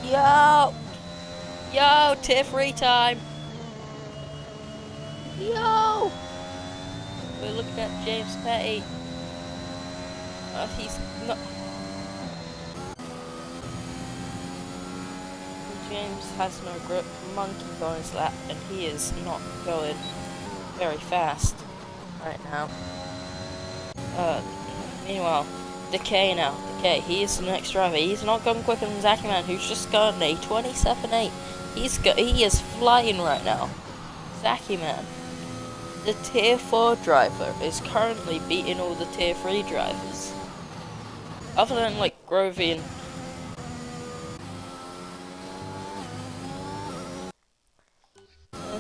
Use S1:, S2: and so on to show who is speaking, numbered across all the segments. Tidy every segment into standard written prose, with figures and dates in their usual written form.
S1: Yo! Yo, tier 3 time! Yo! We're looking at James Petty. He's not... James has no grip, monkey's on his lap, and he is not going very fast right now. Meanwhile, Decay now. Decay, he is the next driver. He's not going quicker than Zachy Man, who's just gotten a 27.8. He is flying right now. Zachy Man, the tier 4 driver, is currently beating all the tier 3 drivers. Other than like Grovey and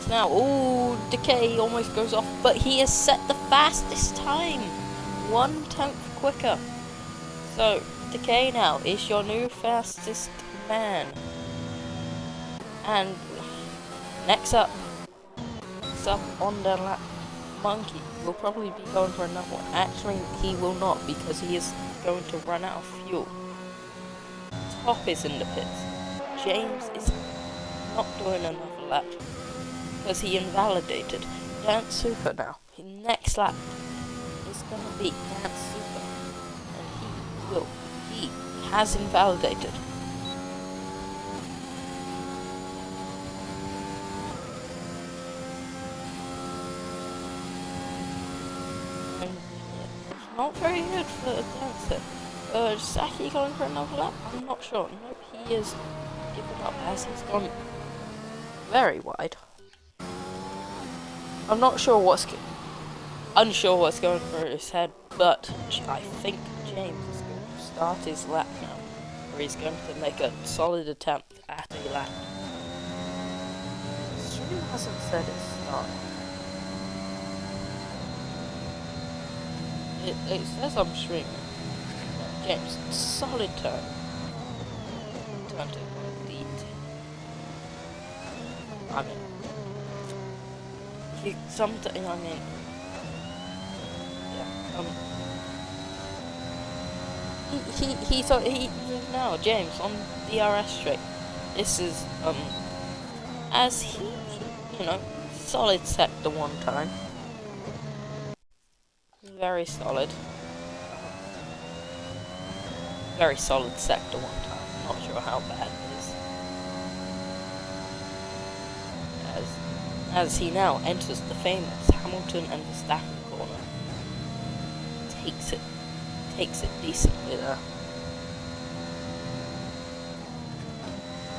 S1: now, ooh, Decay almost goes off, but he has set the fastest time, 1/10 quicker. So Decay now is your new fastest man. And next up on the lap, Monkey will probably be going for another one. Actually, he will not, because he is going to run out of fuel. Top is in the pits. James is not doing another lap, because he invalidated Dance Super now. His next lap is going to be Dance Super. And he has invalidated. And it's not very good for a Dancer. Is Zachy going for another lap? I'm not sure. Nope, he is giving up as he's gone very wide. I'm not sure unsure what's going through his head, but I think James is going to start his lap now, or he's going to make a solid attempt at a lap. The stream hasn't said it's starting. It says I'm streaming. James, solid turn. Turn to complete. I mean, he now James on DRS straight. This is as he solid sector one time. Very solid sector one time. Not sure how bad it is. As he now enters the famous Hamilton and Verstappen corner. Takes it decently there.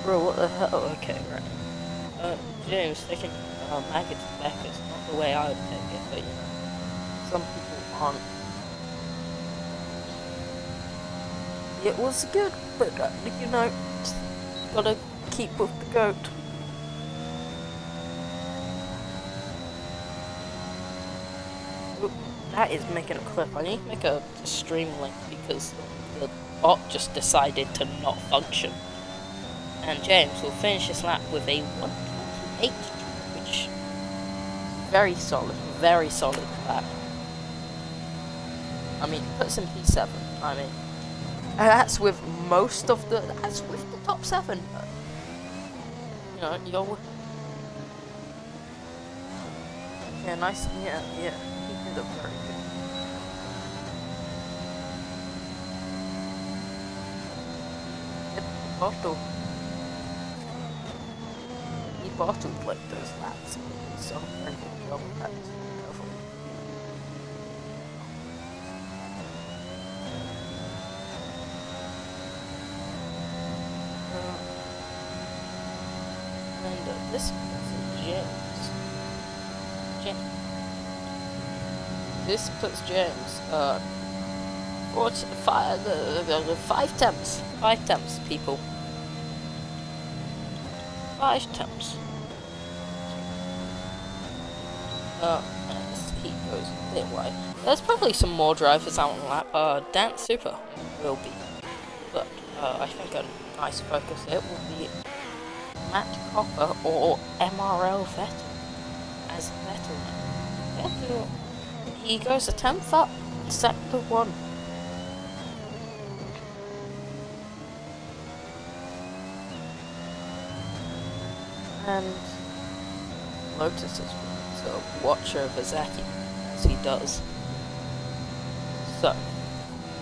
S1: Bro, what the hell? Okay, right. James taking maggots back is not the way I would take it, but some people aren't. It was good, but gotta keep with the goat. That is making a clip. I need to make a stream link because the bot just decided to not function. And James will finish his lap with a 1:28, which is very solid lap. I mean, puts him P7. I mean, that's with the top 7. You're nice. Yeah. He did very good. Yep, he bottled like those laps. So very good job at careful. And this is James. This puts James 5 temps. 5 temps, people. 5 temps. As he goes a bit wide. There's probably some more drivers out on the lap. Dance Super will be, but I think a nice focus here will be Matt Copper or MRL Vettel as Vettel. He goes a 10th up, sector 1. and Lotus is so watch over Zaki as he does. So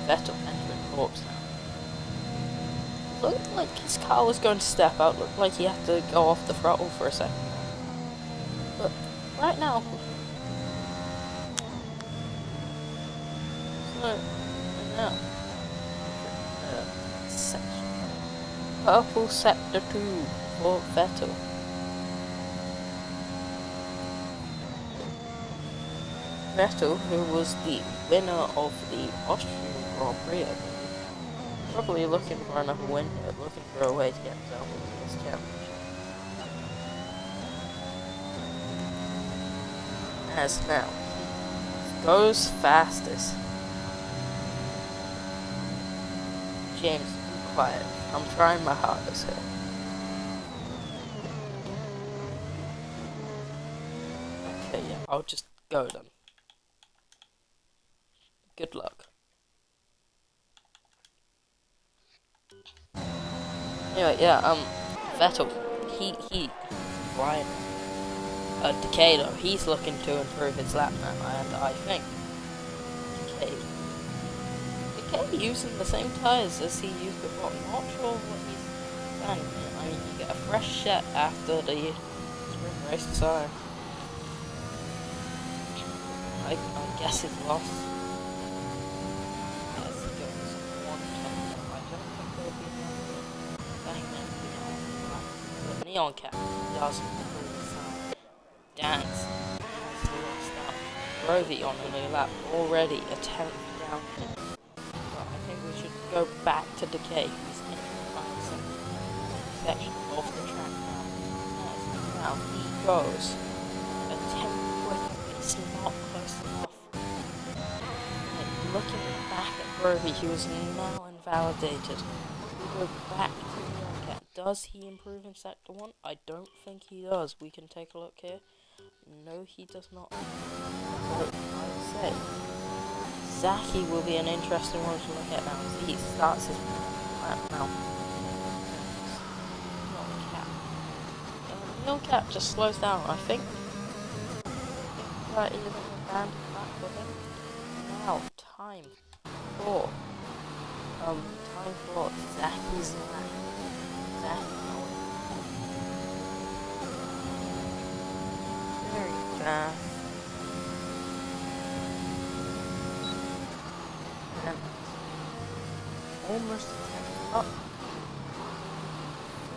S1: Vettel entering corpse now. Looked like his car was going to step out, looked like he had to go off the throttle for a second. But right now, section. Purple Sector 2 for Vettel. Vettel, who was the winner of the Austrian Grand Prix, probably looking for another win here, looking for a way to get himself into this championship. As now, he goes fastest. James, be quiet. I'm trying my hardest here. Okay, yeah, I'll just go then. Good luck. Anyway, yeah, Vettel, he, Ryan, Decatur, he's looking to improve his lap now, and I think Decay using the same tyres as he used before. I'm not sure what he's planning. I mean, you get a fresh set after the spring race, so I guess it's lost. Neon Cap does improve the sound. Dance has lost out. Rovi on a new lap, already a 10th down. But I think we should go back to Decay, who's in the final section of the track now. Now he goes a 10th quicker, it's not close enough. Looking back at Rovi, he was now invalidated. We go back to does he improve in Sector 1? I don't think he does. We can take a look here. No, he does not. So, I would say Zaki will be an interesting one to look at now as he starts his lap now. Neon Cap just slows down, I think. That is a band back for him. Now, time for Zaki's lap. Very fast. And almost up.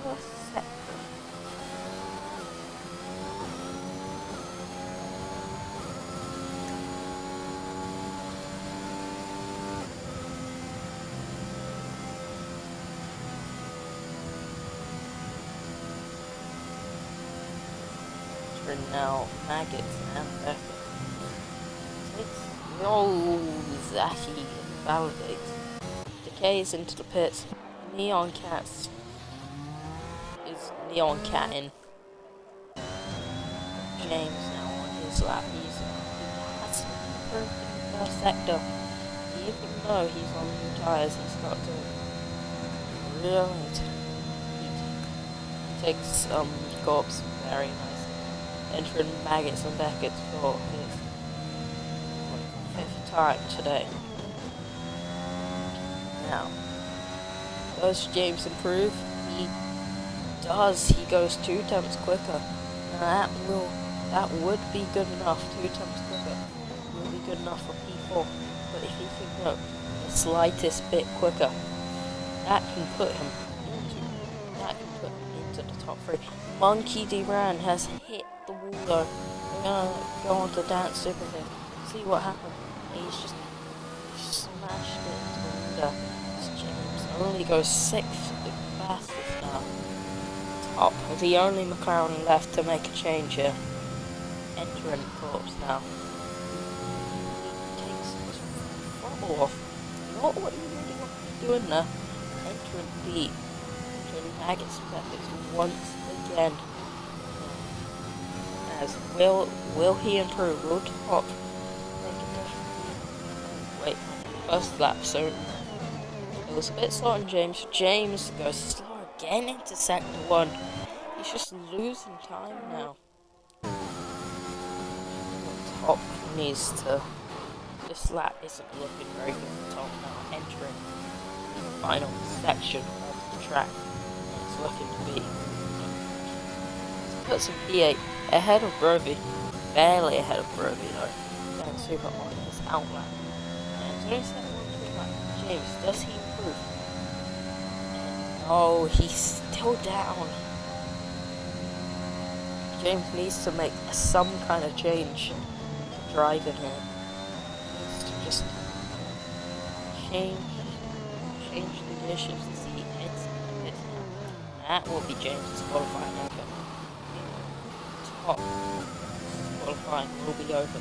S1: First sector. Now maggots and Beckett. Zaki validates. Decays into the pits. Neon Cats is Neon Catting. James now on his lap. He has improved in the first sector. Even though he's on new tyres, he's got to really he takes corpse very nice. Entering maggots and Beckett's for his 5th time today. Now, does James improve? He does. He goes 2 tenths quicker. Now that would be good enough. 2 tenths quicker will be good enough for P4. But if he can go the slightest bit quicker, that can put him into the top 3. Monkey D. Ran has hit the wall though. We're gonna go on to Dance Super here. See what happened. He's just smashed it into the window. James only goes 6th, the fastest now. Top. The only McLaren left to make a change here. Entering corpse now. He takes his throttle off. Not what you really want to be doing there. Entering B. Entering maggots and Beckett's once again. As will he improve? Will Top make a difference? Wait, first lap, so it was a bit slow on James. James goes slow again into Sector 1. He's just losing time now. Top needs to. This lap isn't looking very good for Top now. Entering the final section of the track. It's looking to be. Puts a P8 ahead of Brovey. Barely ahead of Brovey though. Going super on his outlap. And it's only 7-1 lap. James, does he improve? Oh, he's still down. James needs to make some kind of change to driving here. He needs to just change the gear shifts as he heads in the pits now. That will be James's qualifying over. Top qualifying will be over.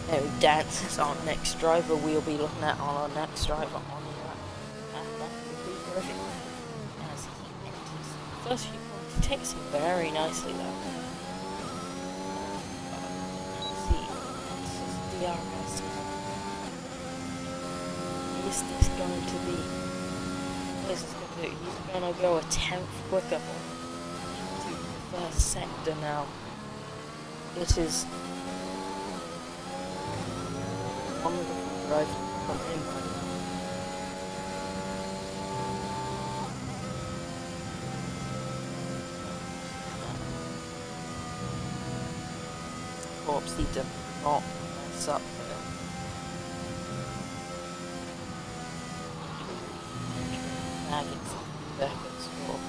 S1: There we dances our next driver we'll be looking at on our next driver on the lap. And that will be perfect as he enters the first few points. He takes it very nicely though. Let's see, this is DRS. Is this going to be? What is this going to do? He's going to go a 10th quicker into the first sector now. It is wonderful drive from him right now. Hopes he did not mess up there. Maggots back at school.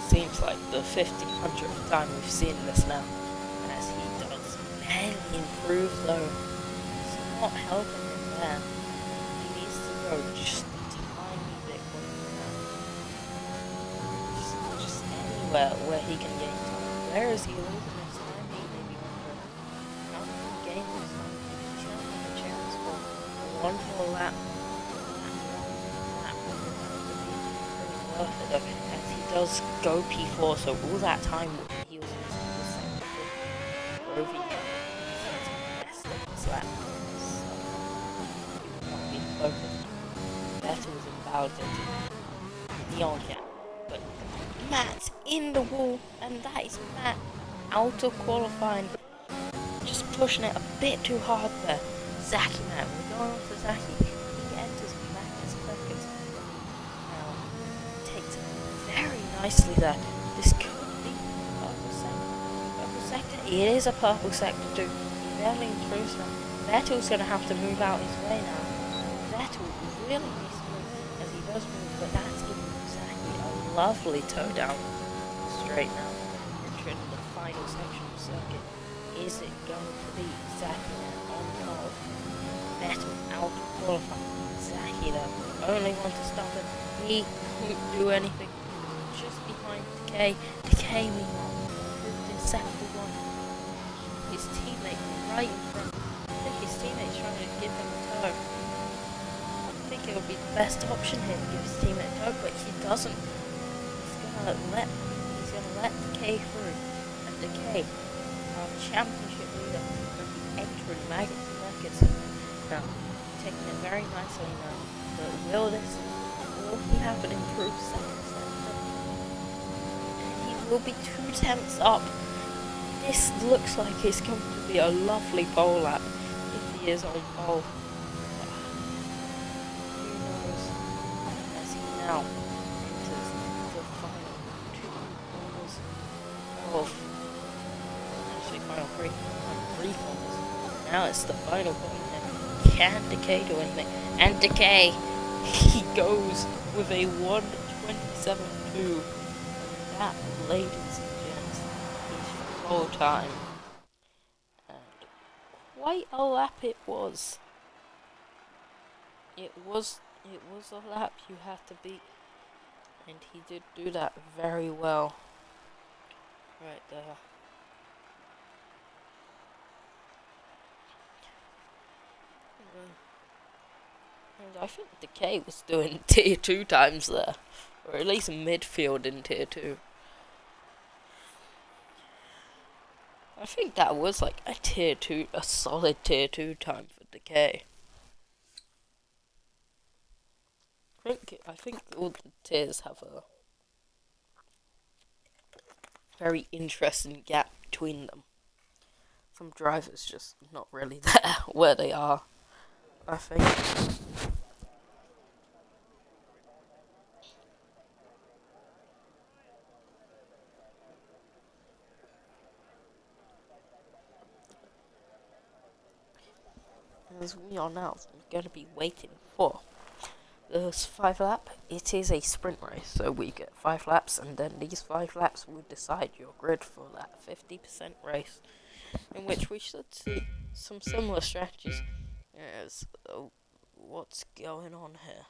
S1: Seems like the 1,500th time we've seen this now. As he does barely improve though. It's not helping him there. He needs to go just a tiny bit quicker now. Just anywhere where he can gain time. Where is he losing his time? He may be wondering. How can he gain his time? He's not having a chance for one more lap. Worth it of it, as he does go P4, so all that time he was losing the sector for Brovey. He's messed up his lap, so not being focused. Vettel was invalidated the old gap, but Matt's in the wall, and that is Matt out of qualifying, just pushing it a bit too hard there. Zaki Matt, we're going on to Zaki. He enters Matt as perfect. Nicely there. This could be purple sector. Purple sector? It is a purple sector too. He barely improves now. Vettel's going to have to move out his way now. Vettel really needs to move as he does move, but that's giving Zaki a lovely toe down straight now. Entering the final section of the circuit. Is it going to be Zaki on pole? Vettel out of qualifying. Zaki though, only one to stop it. He won't do anything. Just behind Decay. Decay meanwhile moved in sector one. His teammate right in front. I think his teammate's trying to give him a toe. I think it would be the best option here to give his teammate a toe, but he doesn't. He's gonna let Decay through. And Decay, our championship leader, will be entering Maggots. Now, taking it very nicely now. But will he have an improved second? Will be 2 tenths up. This looks like it's going to be a lovely pole lap if he is on pole. Who knows? As he now enters the final 2 corners of actually final 3 corners. Now it's the final corner. Can Decay do anything? And Decay, he goes with a 1:27.2. That, ladies and gents, is full time. And quite a lap it was. It was a lap you had to beat. And he did do that very well. Right there. And I think Decay was doing tier 2 times there. Or at least midfield in tier 2. I think that was like a solid tier 2 time for Decay. I think all the tiers have a very interesting gap between them. Some drivers just not really there where they are, I think. As we are now going to be waiting for this 5 lap. It is a sprint race, so we get 5 laps, and then these 5 laps will decide your grid for that 50% race, in which we should see some similar strategies as what's going on here.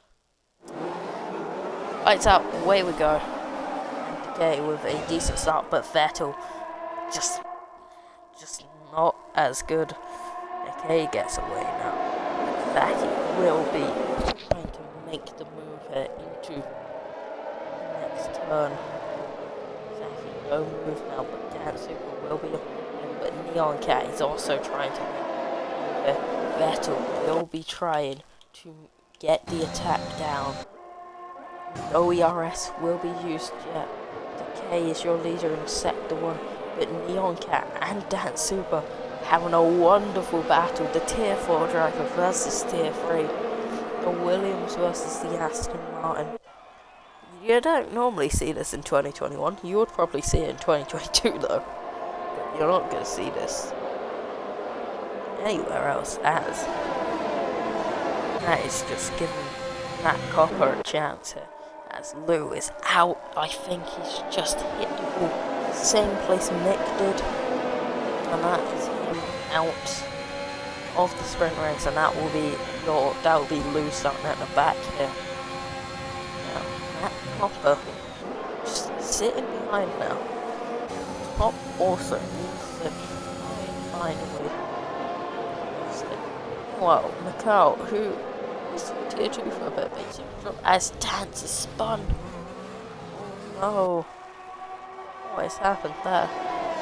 S1: Lights out, away we go. Okay, with a decent start, but Vettel just not as good. Okay, gets away now. Zaki will be trying to make the move here into the next turn. Zaki no move now, but Dan Super will be on him, but Neon Cat is also trying to make the move. Vettel will be trying to get the attack down. No ERS will be used yet. Decay is your leader in Sector 1, but Neon Cat and Dan Super having a wonderful battle. The Tier 4 driver versus Tier 3. The Williams versus the Aston Martin. You don't normally see this in 2021. You would probably see it in 2022 though. But you're not going to see this anywhere else, as that is just giving Matt Copper a chance here. As Lou is out, I think he's just hit the ball same place Mick did. And that is him out of the sprint race, and that will be Lou starting at the back here. Now, Matt Copper just sitting behind now. Top also needs to find a way. Well, Macau, who is tier 2 for a bit, basically, as Dance is spun. Oh no. What has happened there?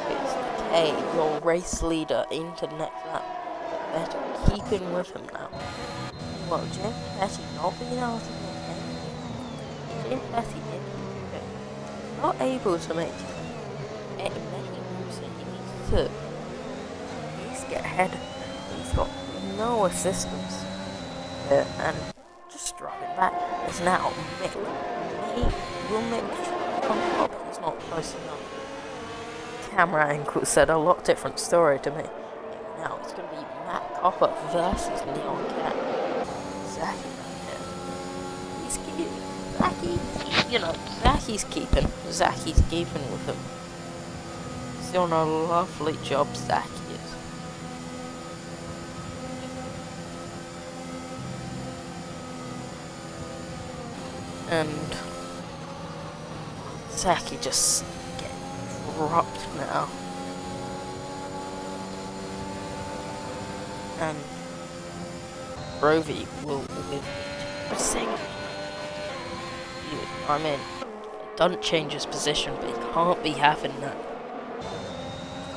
S1: It's Decay, your race leader, into the next lap. But Vettel keeping with him now. Well, Jim Petty not being able to make anything. Jim Petty not able to make any moves that he needs to at least get ahead. He's got no assistance. And just dropping back is now Mick. Will Mick come up? He's not close enough. Camera angle said a lot different story to me. Now it's going to be Matt Copper versus Neon Cat. Zaki right here. He's keeping. Zaki's keeping. Zaki's keeping with him. He's doing a lovely job, Zaki is. And Zaki just gets dropped now. And Rovi will with pressing. I mean, don't change his position, but he can't be having that.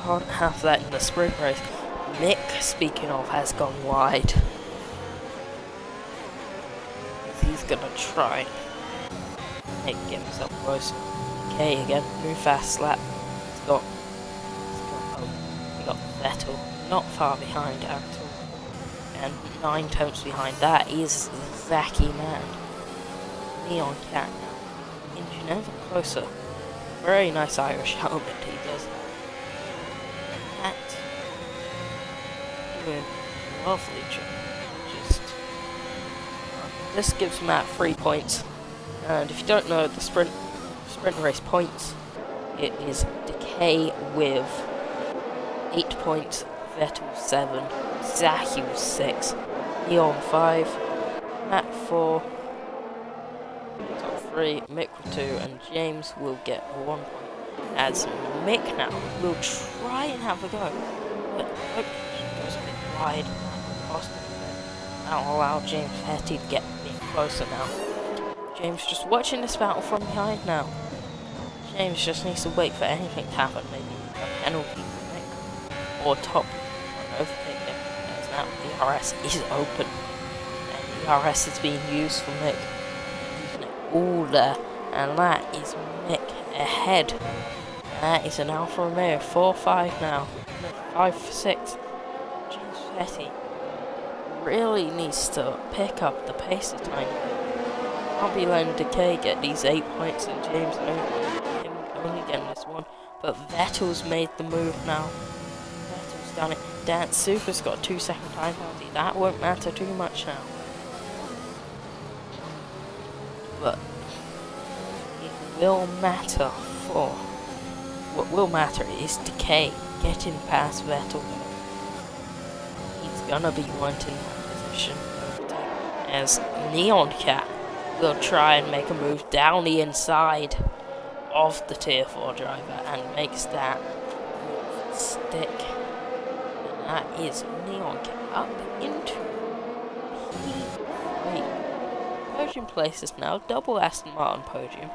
S1: Can't have that in the sprint race. Nick, speaking of, has gone wide. He's gonna try. Nick get himself close. Okay, again, new fast lap. He got Vettel, not far behind at all. And 9 tenths behind that is Zaki Man. Neon Cat now, inching ever closer. Very nice Irish helmet he does. That doing a lovely job. This gives Matt 3 points. And if you don't know the sprint race points, it is Decay with 8 points, Vettel 7, Zaki with 6, Neon 5, Matt 4, top 3, Mick with 2, and James will get 1 point. As Mick now will try and have a go, but goes a bit wide. That'll allow James Petty to get a bit closer now. James just watching this battle from behind now. James just needs to wait for anything to happen, maybe a penalty for Mick, or top overtake him, as now the ERS is open, and the ERS is being used for Mick. Using it all there, and that is Mick ahead That is an Alfa Romeo 4-5 now. No, 5-6. James Vettel really needs to pick up the pace a tiny bit. Can't be letting Decay get these 8 points and James him only getting this one. But Vettel's made the move now. Vettel's done it. Dan Super's got a 2-second time penalty. That won't matter too much now. But it will matter for... What will matter is Decay getting past Vettel. He's gonna be wanting that position as Neon Cat will try and make a move down the inside of the tier 4 driver and makes that stick. And that is Neon Cat up into P3. Podium places now, double Aston Martin podium.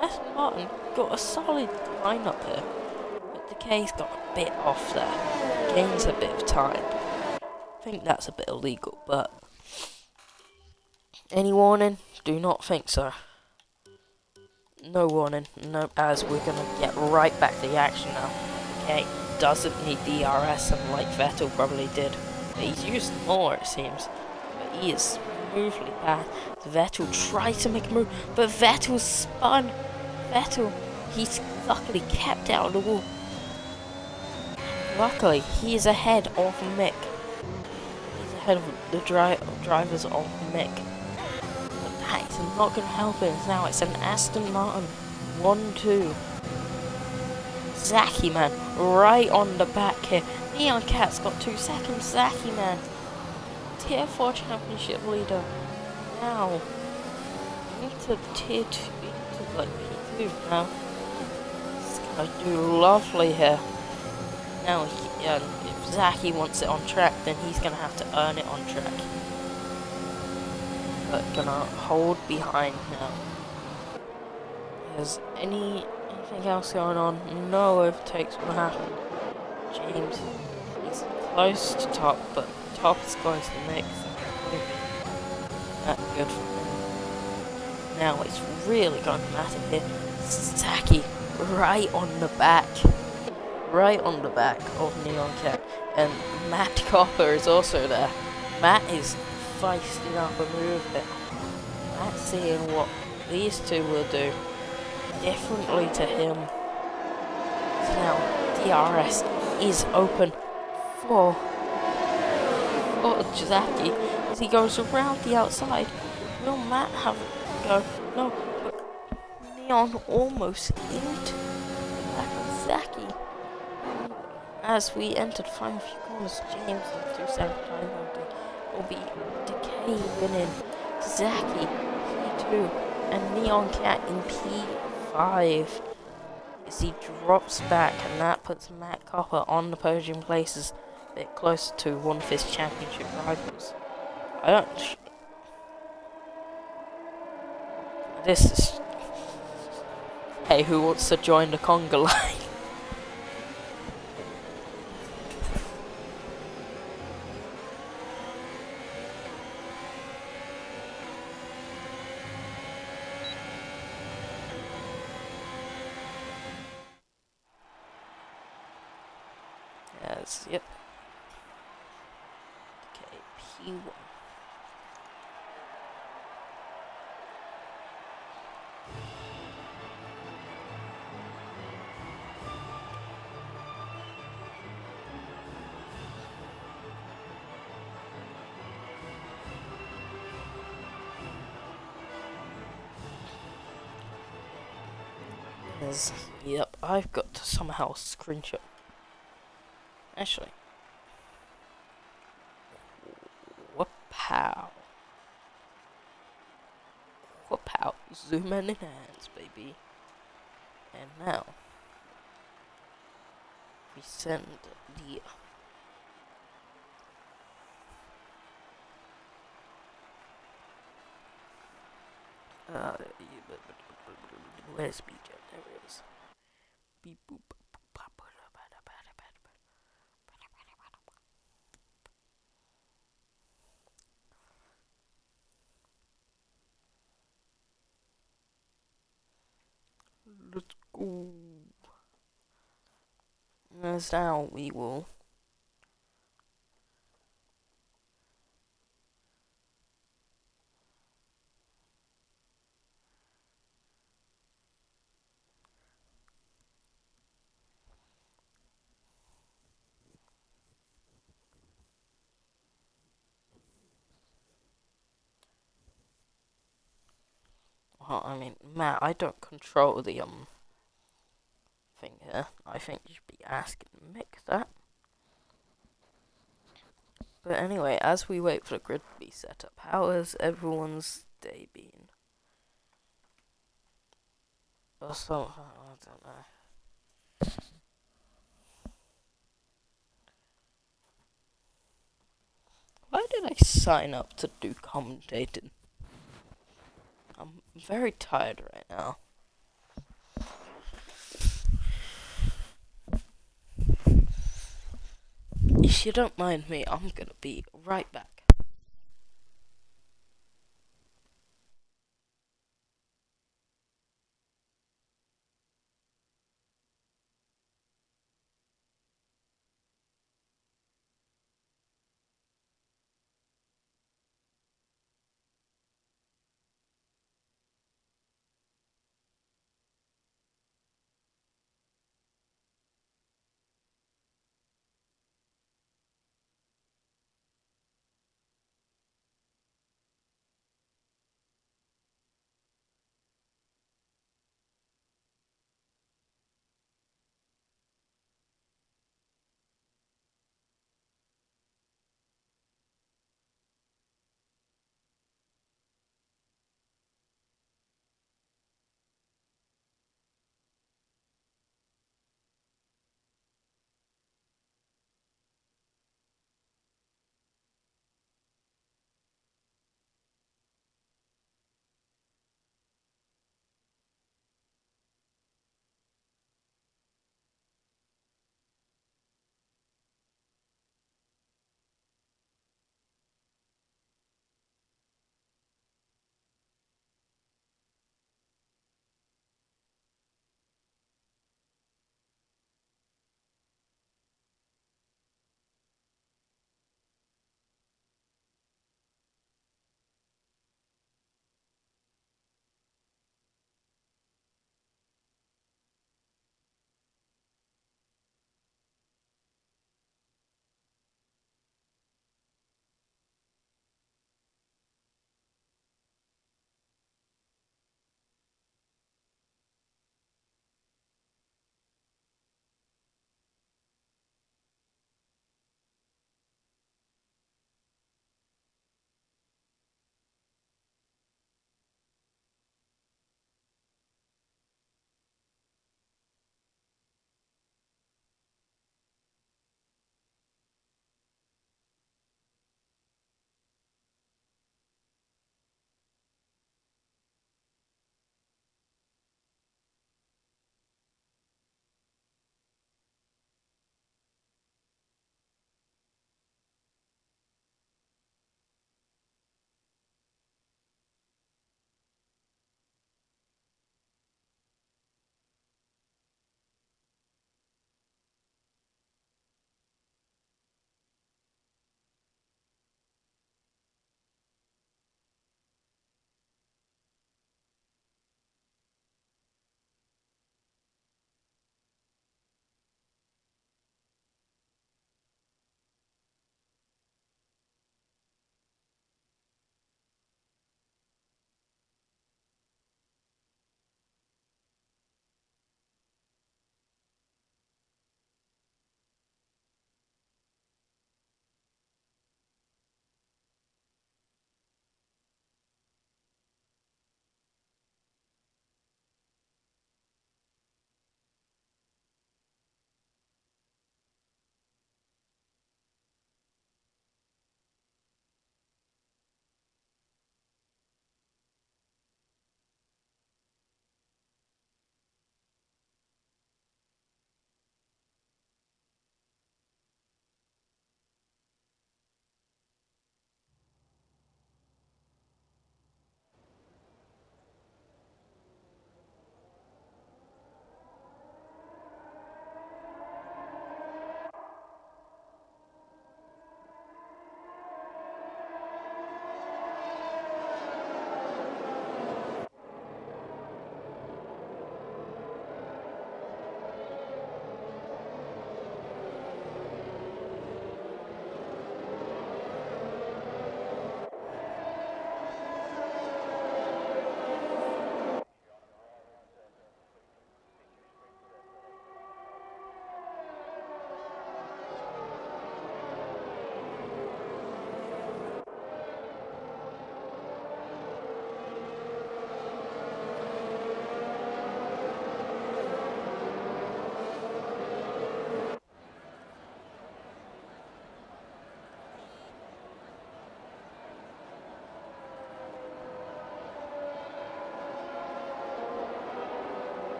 S1: Aston Martin got a solid lineup here, but Decay's got a bit off there. Gains a bit of time. I think that's a bit illegal, but any warning? Do not think so. No warning. No, as we're gonna get right back to the action now. Okay, doesn't need DRS, unlike Vettel probably did. But he's used more, it seems. But he is smoothly past. Vettel tried to make a move, but Vettel spun. Vettel, he's luckily kept out of the wall. Luckily, he is ahead of Mick. He's ahead of the drivers of Mick. But that is not going to help him now. It's an Aston Martin 1-2. Zaki man, right on the back here. Neon Cat's got 2 seconds. Zaki man, tier 4 championship leader. Now, into tier 2, into like P2 now. He's going to do lovely here. Now, if Zaki wants it on track, then he's going to have to earn it on track. But gonna hold behind now. Is anything else going on? No overtakes will happen. James is close to top, but top is close to Nick. That's good for him. Now it's really going to matter here. Zaki right on the back. Right on the back of Neon Cat. And Matt Copper is also there. Matt is feisting up a move here. Matt's seeing what these two will do differently to him. So now DRS is open for Zaki as he goes around the outside. Will Matt have a go? No, but Neon almost into the back of Zaki. As we entered final few corners, James in 2-second time penalty will be Decay winning, Zaki P2, and Neon Cat in P5 as he drops back, and that puts Matt Copper on the podium places a bit closer to one of his championship rivals. This is... Hey, who wants to join the conga line? Yes, yep. Okay, P1. Yep, I've got to somehow screenshot. Actually. Whoop-pow. Whoop-pow. Zoom in enhance, baby. And now, we send the... where's BJ? There it is. Beep boop. Let's go. as now we will well, I mean, Matt, I don't control the thing here. I think you should be asking Mick that. But anyway, as we wait for the grid to be set up, how has everyone's day been? Also, I don't know. Why did I sign up to do commentating? I'm very tired right now. If you don't mind me, I'm gonna be right back.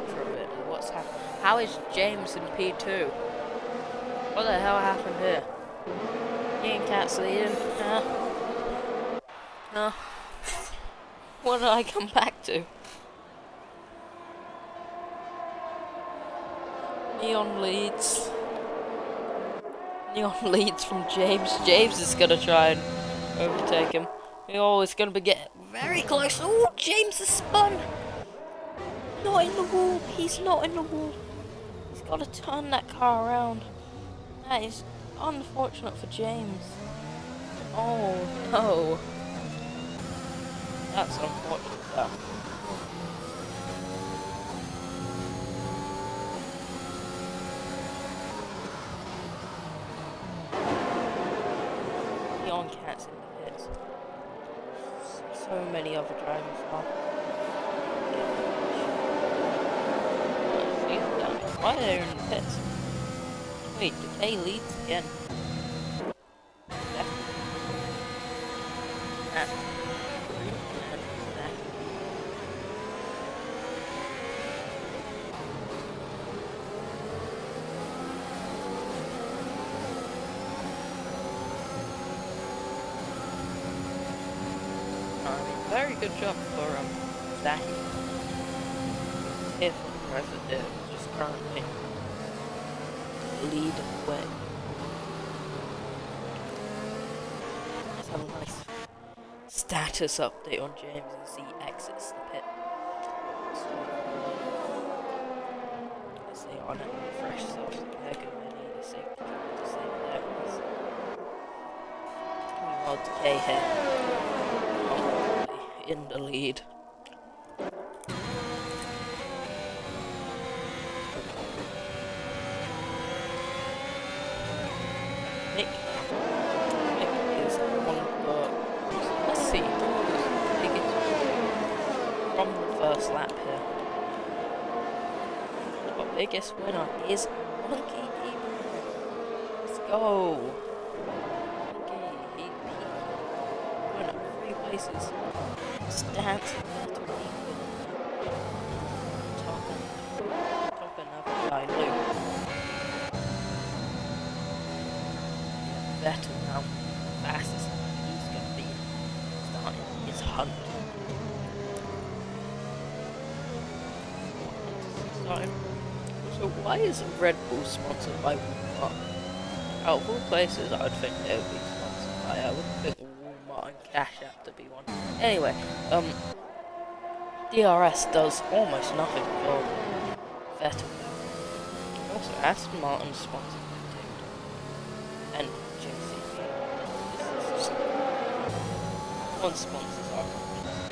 S1: for a bit. What's happened? How is James in P2? What the hell happened here? Ian Cat's leading. What did I come back to? Neon leads. Neon leads from James. James is gonna try and overtake him. Oh, it's gonna be getting very close. Oh, James has spun. Not in the wall. He's not in the wall. He's got to turn that car around. That is unfortunate for James. Oh no. That's unfortunate. That. Neon Cat's in the pits. So many other drivers are. Why are they in the pits? Wait, Decay leads again. Very good job for Zach. If the president is just currently lead the way. Let's have a nice status update on James as he exits the pit. So, let's say on it, refresh stuff. They're going to need a safety to save there. Meanwhile, Decay here. In the lead. Nick is one of the, let's see, from the first lap here. Our biggest winner is Monkey Ebro. Let's go. Monkey, he went up 3 places. Stance top another guy, Luke. Vettel now, fastest. He's gonna be starting his hunt. So why is Red Bull sponsored by Walmart? Out of all places, I would think they would be sponsored by. I would think Walmart and Cash App to be one. Anyway, DRS does almost nothing for Vettel. Also, Aston Martin sponsored by and JCB. One sponsors are companies.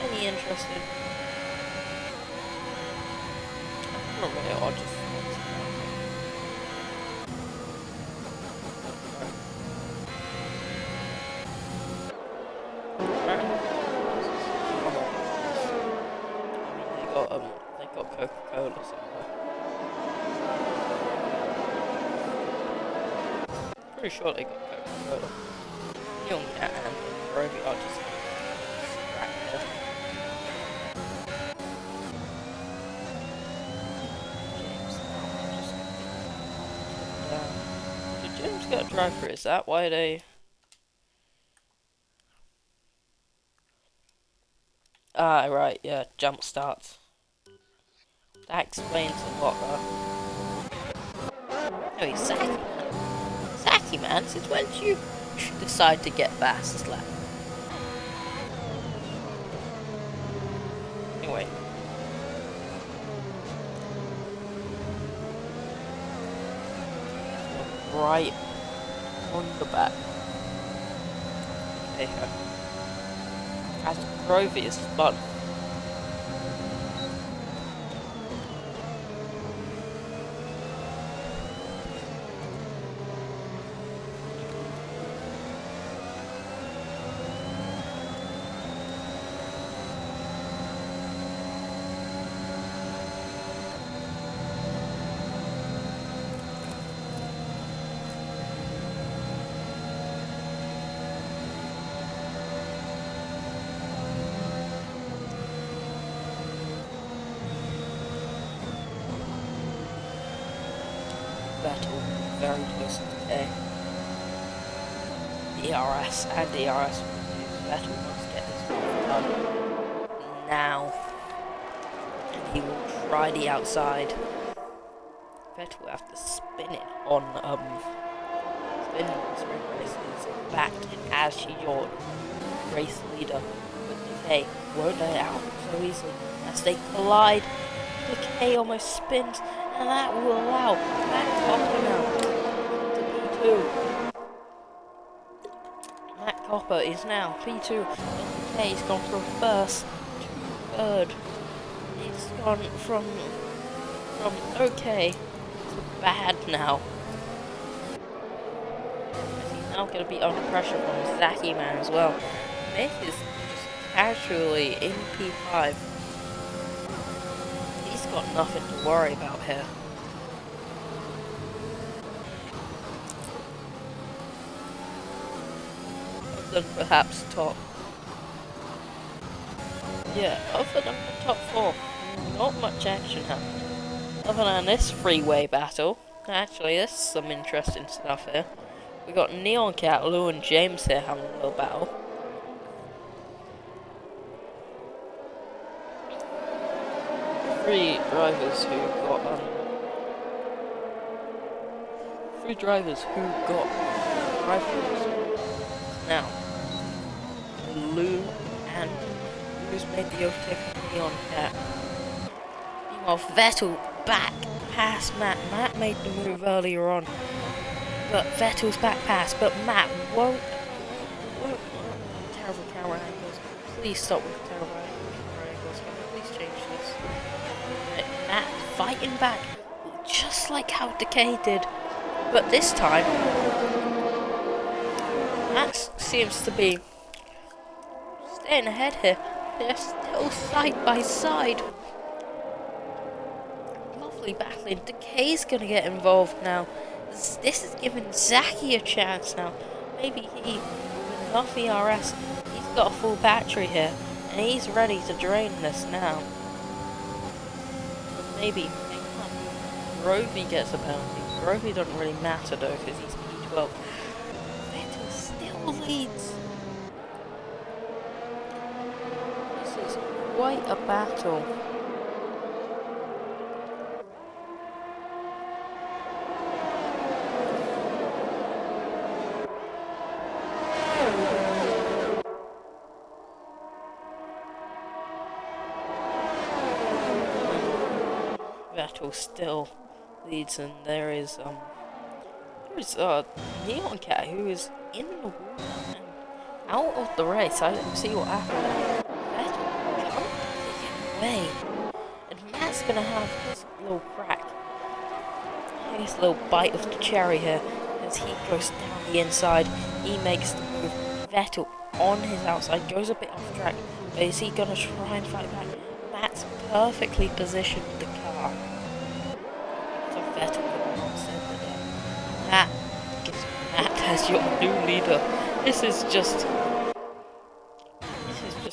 S1: Any interested? Not really, I'll just sponsor them. They got Coca-Cola somewhere. Pretty sure they got Coca-Cola. Young Cat and Roby are just right there. James. Did James get a drive through? Is that why they? Ah, right, yeah, jump starts. That explains a lot, though. No, he's Zaki, man. Zaki, man, since when did you decide to get fast lap? Anyway. Right on the back. There you go. As Grovey is spun. very close to decay. ERS and DRS. Vettel wants to get this done now. And he will try the outside. Vettel will have to spin it on sprint races backed in as your race leader. But Decay won't let it out so easily. As they collide, Decay almost spins, and that will allow Matt Copper now to P2. Matt Copper is now P2, and Decay's gone from first to third. It's gone from okay to bad now. He's now going to be under pressure from Zachy Man as well. Mick is just casually in P5. He's got nothing to worry about here. Other than perhaps top. Yeah, other than the top four, not much action happened. Other than this freeway battle. Actually, there's some interesting stuff here. We got Neon Cat, Lou and James here having a little battle. Three drivers who got rifles. Now, Lou and Lou's made the overtake of Neon Cat. Meanwhile, Vettel back past Matt. Matt made the move earlier on, but Vettel's back past. But Matt won't. Terrible camera angles. Please stop with the terrible camera angles. Please change this. Matt fighting back, just like how Decay did, but this time Matt seems to be staying ahead here. They're still side by side. Lovely battling. Decay's gonna get involved now. This is giving Zachy a chance now. Maybe he, with enough ERS, he's got a full battery here, and he's ready to drain this now. But maybe Grovey gets a penalty. Grovey doesn't really matter though, because he's P12. Vettel still leads. This is quite a battle. Vettel still leads, and there is Neon Cat who is in the water and out of the race. I didn't see what happened. Vettel can't get away, and Matt's gonna have this little crack, his little bite of the cherry here as he goes down the inside. He makes the move. Vettel on his outside goes a bit off track, but is he gonna try and fight back? Matt's perfectly positioned the car. So Vettel could not send it there. Matt as your new leader. This is just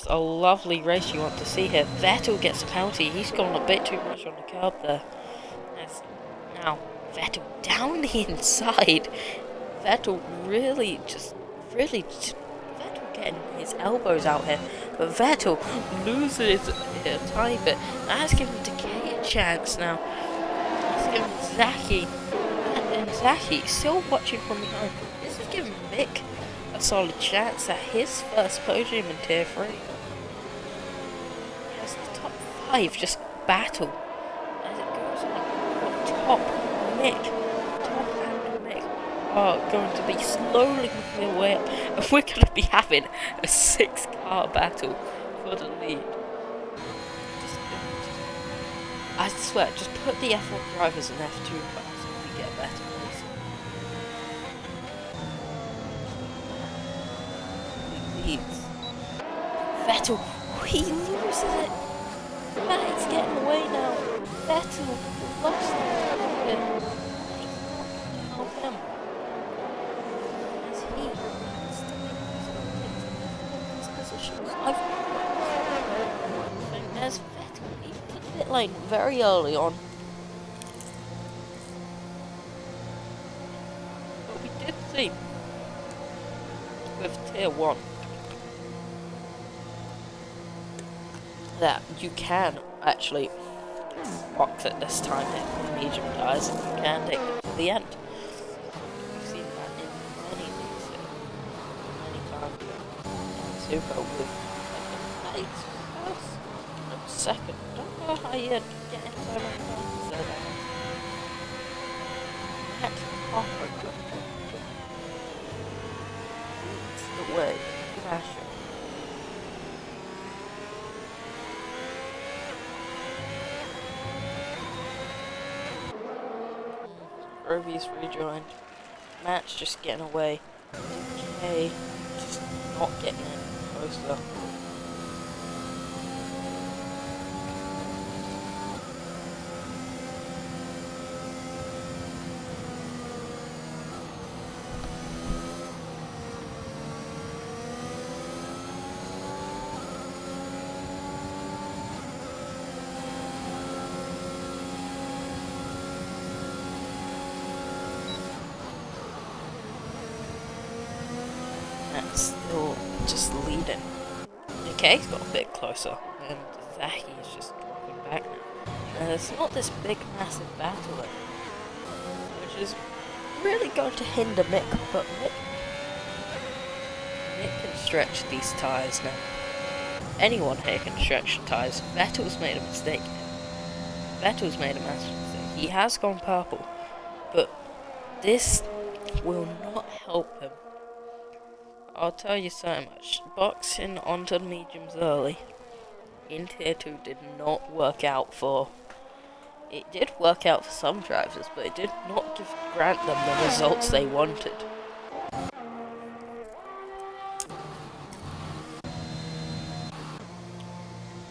S1: a lovely race you want to see here. Vettel gets a penalty. He's gone a bit too much on the curb there. As now Vettel down the inside. Vettel really Vettel getting his elbows out here, but Vettel loses a tiny bit. That's given Decay a chance now. That's given Zachy, and Zachy still watching from behind. This is giving Mick a solid chance at his first podium in Tier 3. As the top 5 just battle as it goes on. Top and Mick are going to be slowly moving their way up, and we're going to be having a 6-car battle for the lead. I swear, just put the F1 drivers in F2 class and we get better racing. He leads. Vettel, he loses it. Matt's getting away now. Vettel lost it. Help him. As Vettel, he took the pit lane very early on. Tier 1 that you can actually box at this time in medium tires, and you can take them to the end. We've seen that in many leagues here, many times. And Super with like an 8th, 1st, no, 2nd. I don't know how you get in so many times there. That's halfway good. It's the way. Smash it. Roby's rejoined. Matt's just getting away. Okay, just not getting in closer. Matt's still just leading. Decay's got a bit closer, and Zaki is just dropping back now. And there's not this big, massive battle there, which is really going to hinder Mick, but Mick can stretch these tyres now. Anyone here can stretch the tyres. Vettel's made a mistake. Vettel's made a massive mistake. He has gone purple, but this will not help him. I'll tell you so much. Boxing onto the mediums early in Tier 2 did not work out for... It did work out for some drivers, but it did not grant them the results they wanted.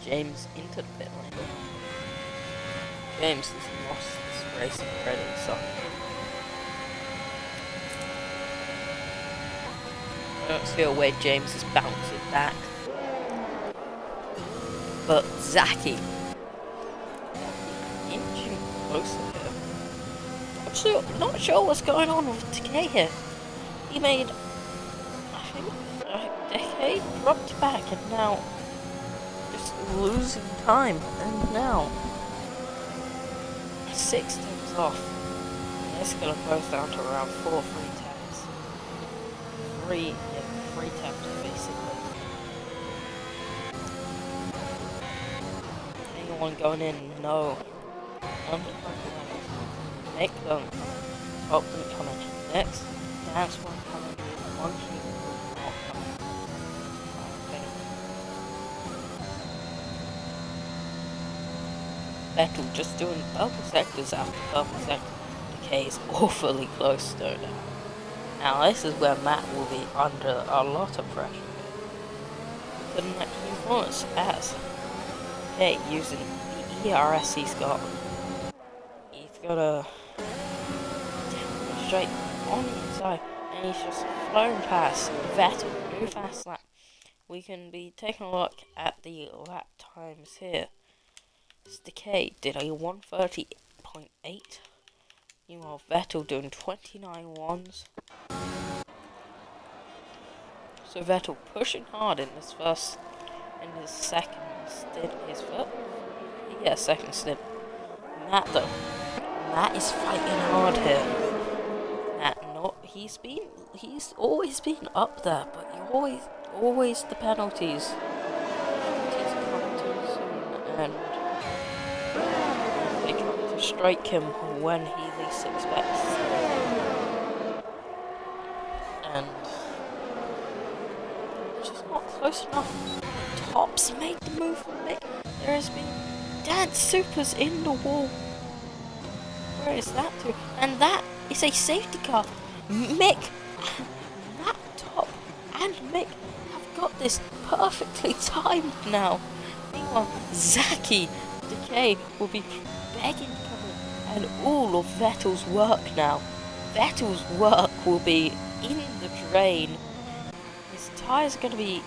S1: James into the pit lane. James has lost this race already, so... I don't see a way James is bouncing back. But Zaki inching closer here. I'm not sure what's going on with Decay here. He made, I think, Decay dropped back and now just losing time. And now 6 times off. This is gonna close down to around 4 free taps. 3 taps basically. Anyone going in? No. Make them. Top them coming. Next. Dance one coming. Monkey not coming. Vettel just doing purple sectors after purple sector. Decay is awfully close though now. Now this is where Matt will be under a lot of pressure. The next few corners as Decay using the ERS he's got. He's got a straight on the inside and he's just flown past Vettel, new fast lap. We can be taking a look at the lap times here. This Decay did a 1:30.8. Meanwhile, Vettel doing 29.1s. So Vettel pushing hard in his second stint. Matt though, Matt is fighting hard here. Matt he's always been up there, but always the penalties. Penalties come too soon, and they come to strike him when he least expects. And just not close enough. Tops made the move. There has been dance supers in the wall. Where is that to? And that is a safety car. Mick, that Top and Mick have got this perfectly timed now. Meanwhile, Zaki Decay will be begging to come in, and all of Vettel's work now. Vettel's work will be in the drain. His tyres are going to be...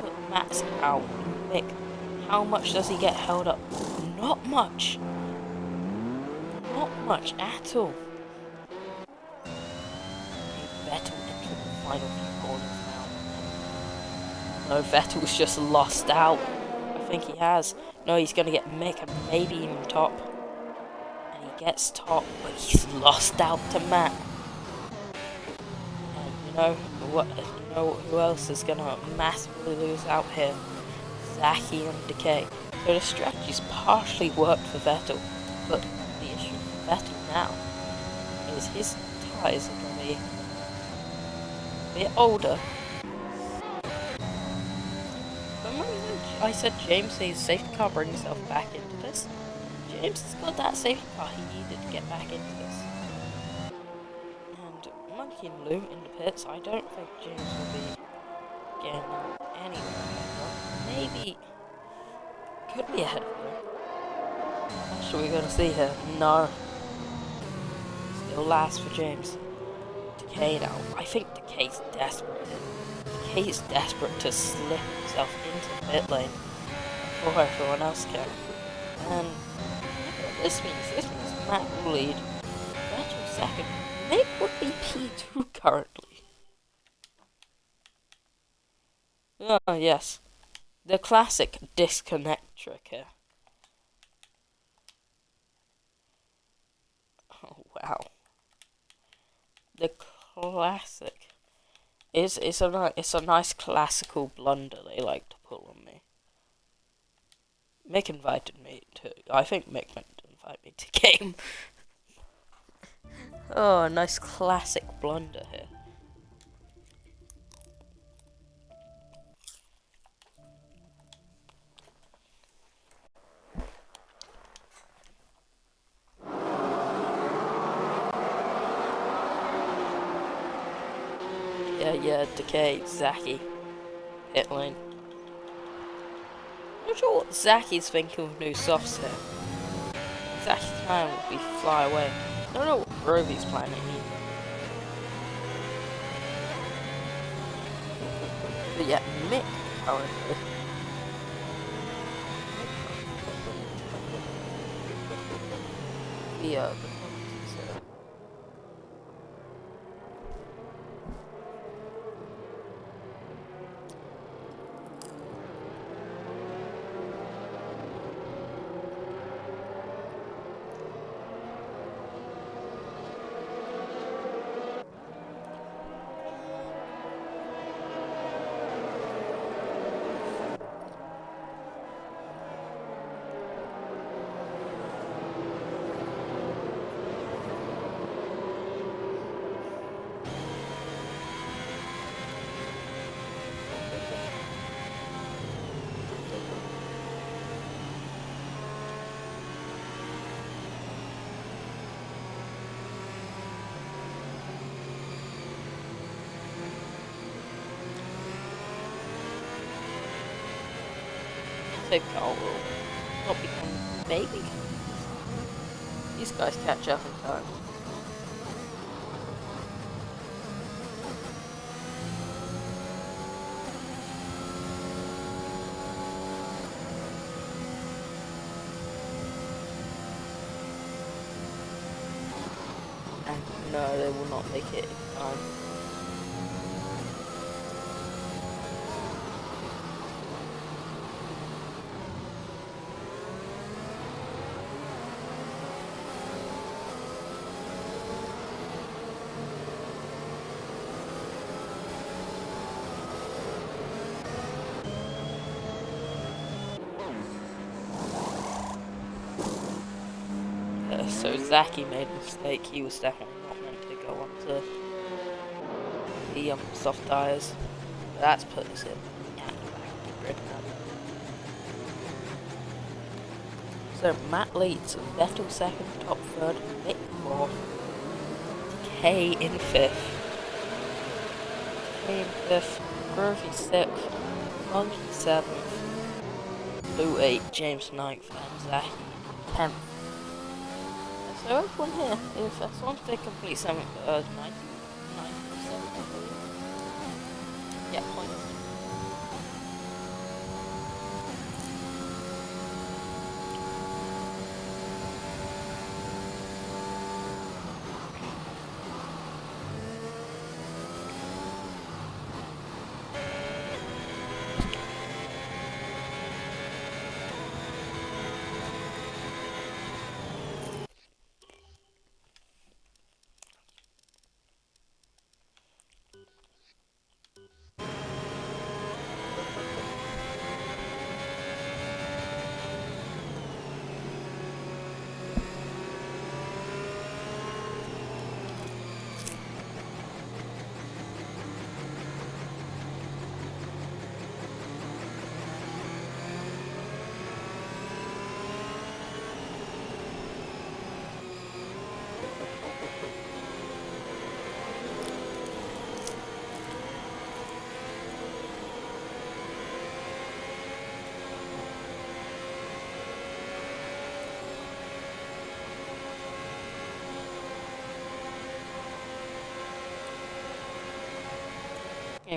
S1: But Matt's out. Mick, how much does he get held up? Not much. Not much at all. Vettel final few corners now. No, Vettel's just lost out. I think he has. No, he's going to get Mick and maybe even top. And he gets top, but he's lost out to Matt. And you know what? You know who else is going to massively lose out here? Zaki and Decay. So the strategy's partially worked for Vettel, but the issue for Vettel now is his tyres are going to be a bit older. But I said James needs a safety car, bring himself back into this. James has got that safety car he needed to get back into this. And Monkey and Lou in the pits, I don't think James will be getting anywhere. Maybe could be ahead of him. That's what we're gonna see here. No. Still last for James. Decay now. I think Decay's desperate. Decay is desperate to slip himself into the pit lane before everyone else can. And this means Matt will lead. Vettel second. Mick would be P2 currently. Oh yes. The classic disconnect trick here. Oh wow. The classic. It's a nice classical blunder they like to pull on me. Mick invited me to. I think Mick meant to invite me to game. Oh, a nice classic blunder here. Yeah, Decay, Zaki, pit lane. I'm not sure what Zaki's thinking of new softs here. Zaki's plan would be fly away. I don't know what Rovy's planning either. But yeah, Mick currently. The safe car will not become maybe. These guys catch up in time. And no, they will not make it in time. So Zaki made a mistake. He was definitely not meant to go onto the soft tyres. That's put us in kind of back in the grid now. So Matt leads, Vettel second, top third, Mick fourth, Decay in fifth. Decay in fifth, Groovy sixth, Monkey seventh, Lou 8, James 9th, and Zaki 10th. So everyone here, if as long as they complete 7th, 9th, 7th, I believe. Yeah, points.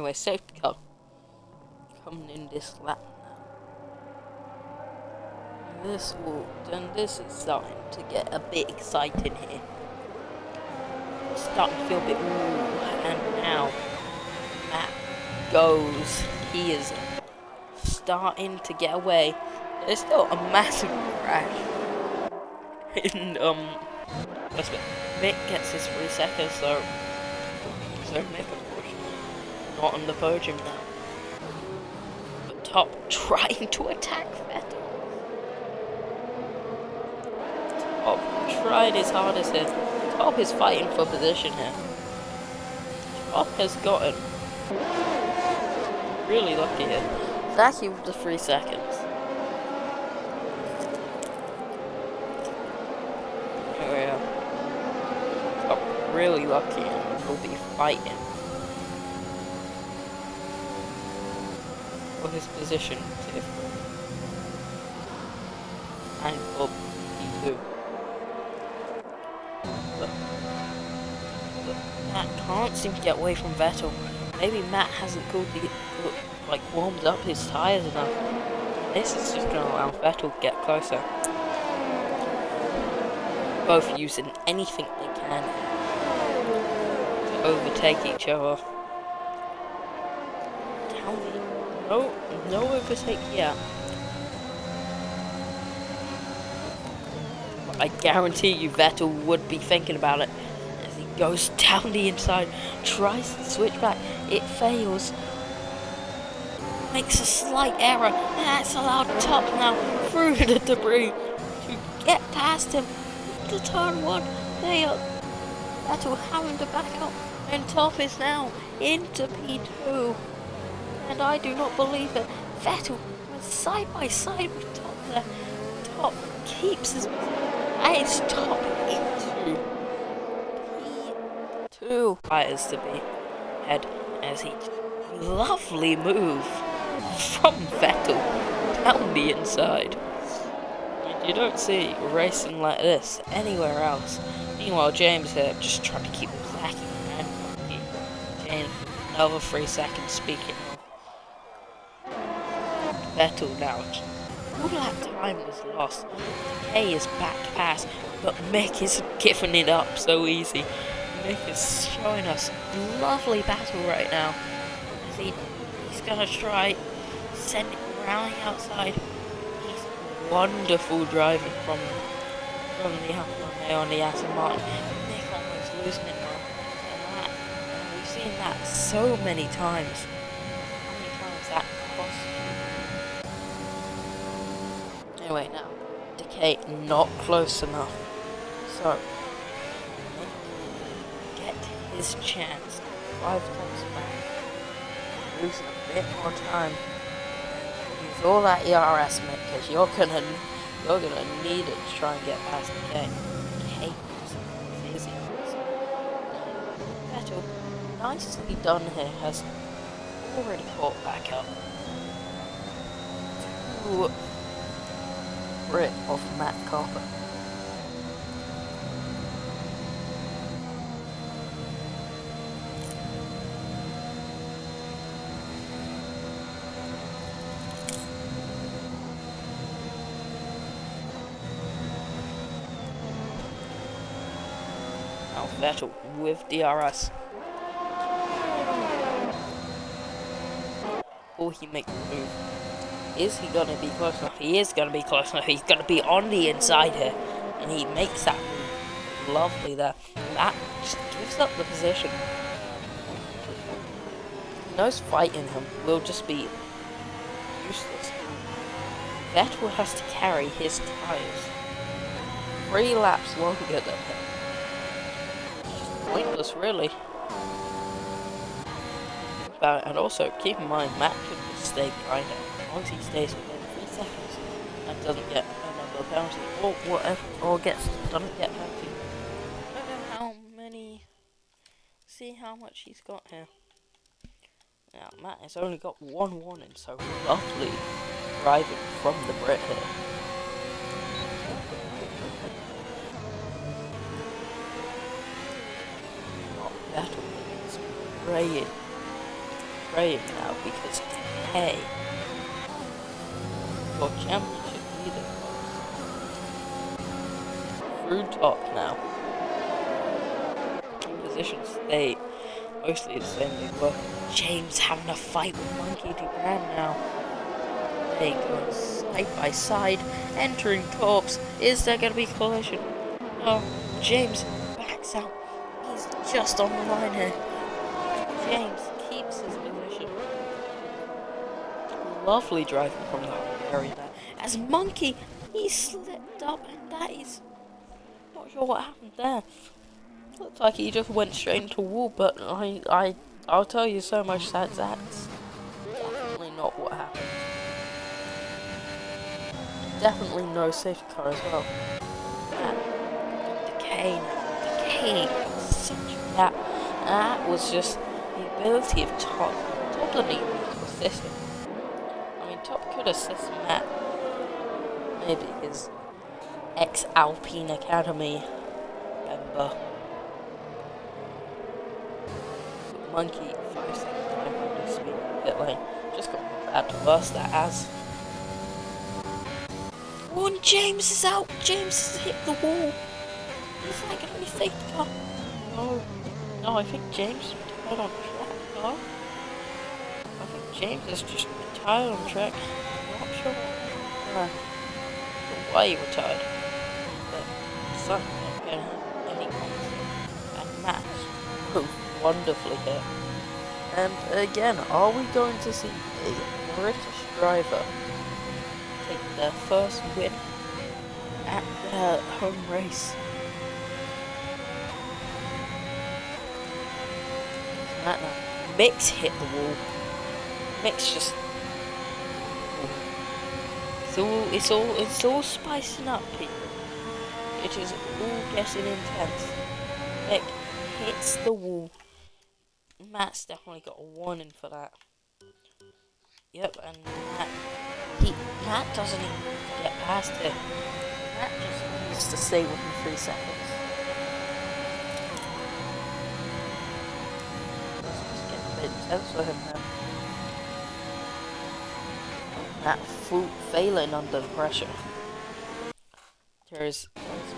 S1: Anyway, safety car coming in this lap now. This is starting to get a bit exciting here. Starting to feel a bit and now Matt goes. He is starting to get away. There's still a massive crash. And Mick gets his 3 seconds, so Mick not on the podium now. But Top trying to attack Vettel. Top tried his hardest here. Top is fighting for position here. Top has gotten really lucky here. Lucky with the 3 seconds. Anyway, Top really lucky and will be fighting for his position and for P2. But Matt can't seem to get away from Vettel. Maybe Matt hasn't warmed up his tyres enough. This is just going to allow Vettel to get closer. Both using anything they can to overtake each other. No overtake yet. But I guarantee you Vettel would be thinking about it as he goes down the inside, tries to switch back, it fails. Makes a slight error, and that's allowed Top now through the debris to get past him to turn 1. Vettel having to back up, and Top is now into P2. And I do not believe it. Vettel went side by side with Top there. Top keeps his position. And it's Top into P2. Tires to be head as he lovely move from Vettel down the inside. You don't see racing like this anywhere else. Meanwhile, James here just trying to keep lacking and James another 3 seconds. Speaking of Vettel now, all that time was lost. K is back past, but Mick isn't giving it up so easy. Mick is showing us a lovely battle right now. As he's gonna try send it around the outside. He's wonderful driving from the outside on the Aston Martin. Mick almost losing it now. And we've seen that so many times. How many times that cost you? Anyway, now Decay not close enough. So Mick get his chance 5 times back. Losing a bit more time. Use all that ERS, Mick, because you're gonna need it to try and get past the game. Vettel, nicely done here, has already caught back up to Brit of Matt Carper. Vettel with DRS. Will he make the move? Is he gonna be close enough? He is gonna be close enough. He's gonna be on the inside here. And he makes that move. Lovely there. That just gives up the position. He knows fighting him will just be useless. Vettel has to carry his tyres 3 laps longer than him. Pointless, really. And also, keep in mind, Matt could just stay behind him. Once he stays within 3 seconds and doesn't get another penalty, or whatever, or doesn't get penalty. I don't know how many. See how much he's got here. Now, Matt has only got 1 warning, so lovely driving from the Brit here. Battle is spraying praying now because hey, your championship leader through top now. Positions stay mostly the same they were. James having a fight with Monkey Dubran now. They go side by side, entering corpse. Is there going to be collision? No, James backs out. He's just on the line here. James keeps his position. Lovely driving from the area there. As Monkey, he slipped up, and that is not sure what happened there. Looks like he just went straight into a wall, but I'll tell you so much that that's definitely not what happened. Definitely no safety car as well. Decay was such a gap. That was just the ability of Top. Top didn't even need to assist him. I mean, Top could assist Matt. Maybe his ex-Alpine Academy member. Monkey, 5 seconds behind speed in the pit lane. Just got bad to worse that as. Oh, and James is out. James has hit the wall. Is that going to be safety car? No, I think James retired on track. No, I think James is just retired on track. I'm not sure. Why he retired, but certainly not going to have any points. And Matt moved wonderfully here. And again, are we going to see a British driver take their first win at their home race? Matt now. Mix hit the wall. Mix just. It's all spicing up, people. It is all getting intense. Mick hits the wall. Matt's definitely got a warning for that. Yep, and Matt doesn't even get past it. Matt just needs to stay within 3 seconds. It's just getting a bit intense for him now. Matt failing under the pressure. There's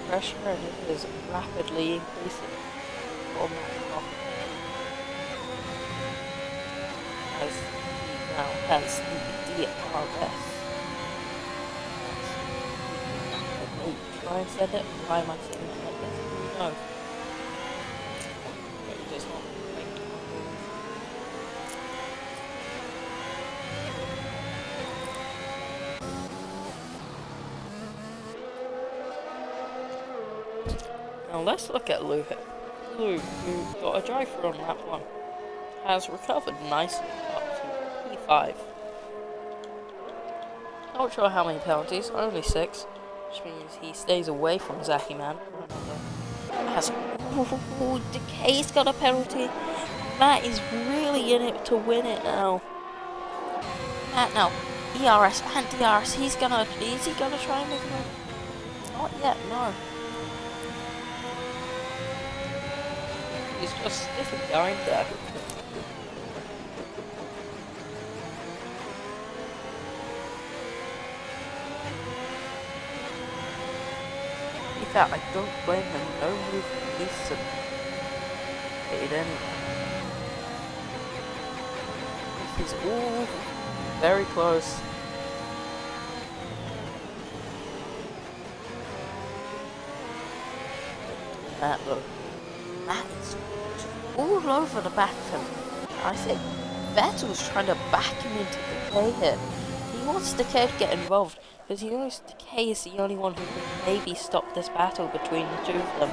S1: pressure and it is rapidly increasing for Matt. As he now has the DRS. Try and send it. Why am I saying it like this? No. It does not make Now let's look at Lou. Lou, who got a drive-through on lap 1, has recovered nicely up to P5. Not sure how many penalties, only 6, which means he stays away from Zachy Man. Decay's got a penalty. Matt is really in it to win it now. Matt now, ERS and DRS, is he gonna try and make it? Not yet, no. He's just sniffing behind there. In fact, I don't blame him. No move needs to fade anyway. He's all very close. Matt though. Matt is all over the back of him. I think Vettel's trying to back him into Decay here. He wants Decay to get involved because he knows Decay is the only one who can maybe stop this battle between the two of them.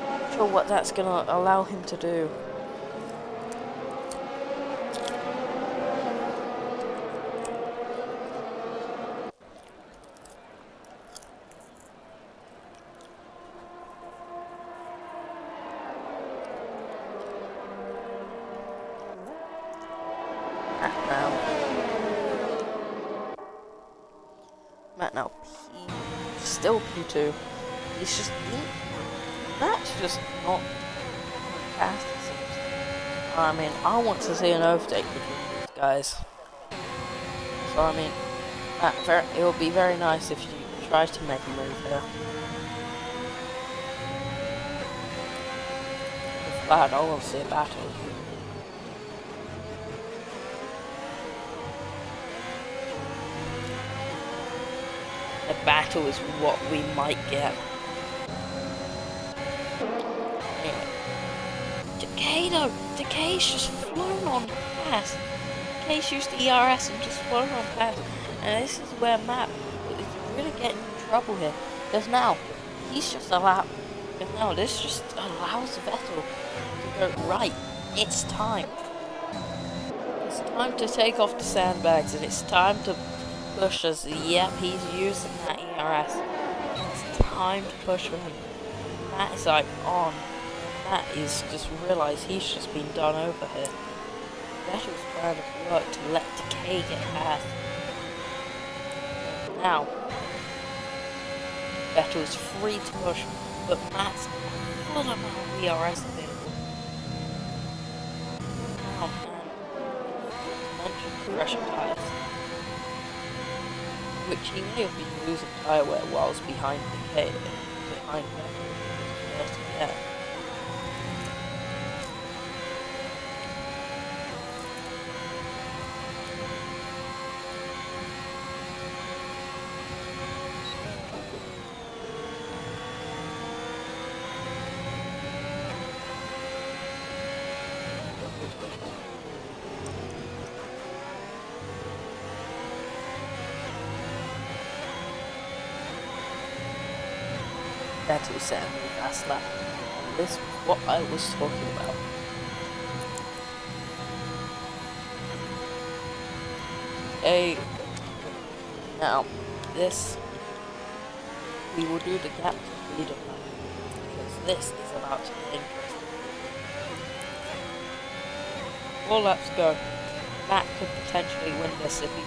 S1: Not sure what that's gonna allow him to do. Matt now still P2. He's just Matt's just not past it. I mean, I want to see an overtake between these guys. So I mean, it would be very nice if you try to make a move here. If that, I want to see a battle. A battle is what we might get. Anyway. Decay, Decay's just flown on past. Decay's used the ERS and just flown on past. And this is where Matt is really getting in trouble here. Because now, he's just allowed. Because now this just allows Vettel to go, right, it's time. It's time to take off the sandbags and it's time to push us. Yep, he's using that ERS. It's time to push him. Matt is like on. Matt is just realised he's just been done over here. Vettel's plan of work to let Decay get past. Now, Vettel's free to push, but Matt's full amount of ERS available. Now, mention pressure tyres, which he may have been losing tyre wear whilst behind Decay, behind Vettel. Yeah. Vettel said in the last lap. This is what I was talking about. Now, this, we will do the gap to freedom lap, because this is about to be interesting. 4 laps go. Matt could potentially win this if he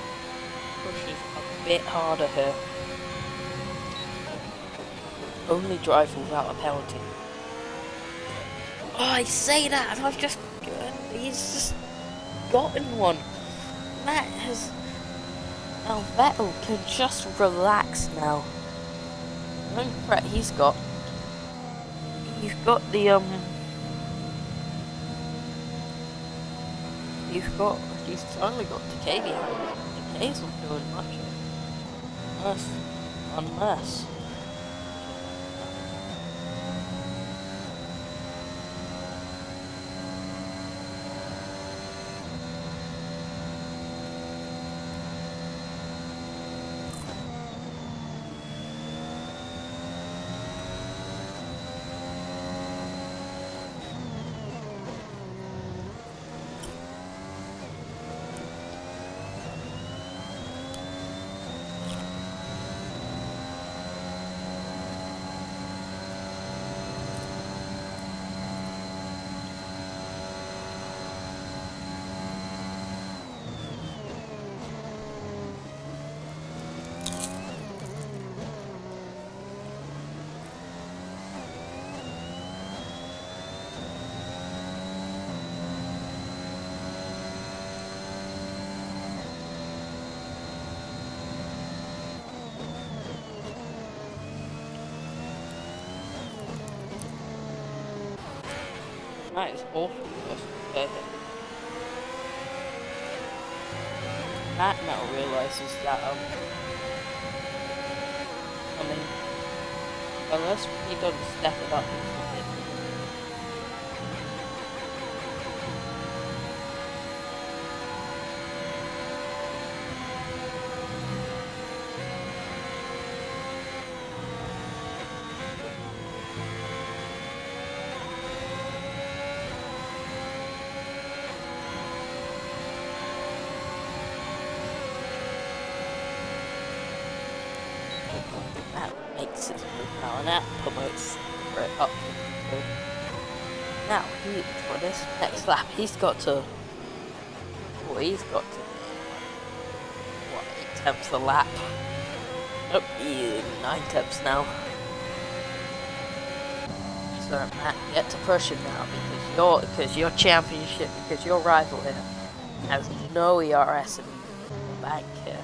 S1: pushes a bit harder here. Only drive without a penalty. Oh, I say that and he's just gotten one. Matt has, now Vettel can just relax now. The only threat he's got the, he's only got Decay behind him. Decay's not doing much. Unless. That is awful for us to compare him. Matt now realises that, I mean, unless he doesn't step it up, makes his move now, and that promotes right up. Now, for this next lap, he's got to, what, 8 tenths a lap. Nope, 9 tenths now. So Matt, get to push him now, because because your championship, because your rival here has no ERS in the bank here.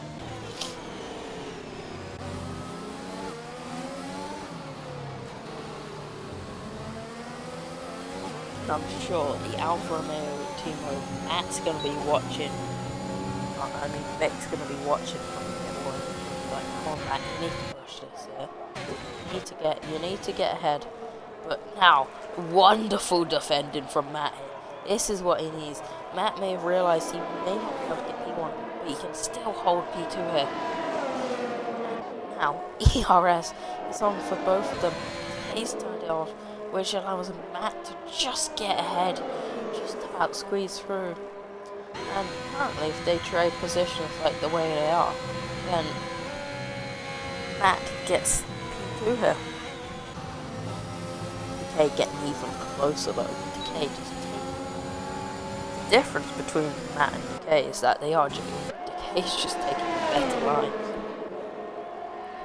S1: I'm sure the Alfa Romeo team of Matt's gonna be watching. I mean, Mick's gonna be watching from the middle, like, come on, Matt, you need to push this here. You need to get ahead. But now, wonderful defending from Matt here. This is what he needs. Matt may have realised he may not be able to get P1, but he can still hold P2 here. Now, ERS is on for both of them. He's turned it off, which allows Matt to just get ahead, just about squeeze through. And apparently, if they trade positions like the way they are, then Matt gets P2 here. Decay getting even closer though. Decay just the difference between Matt and Decay is that Decay's just taking a better line.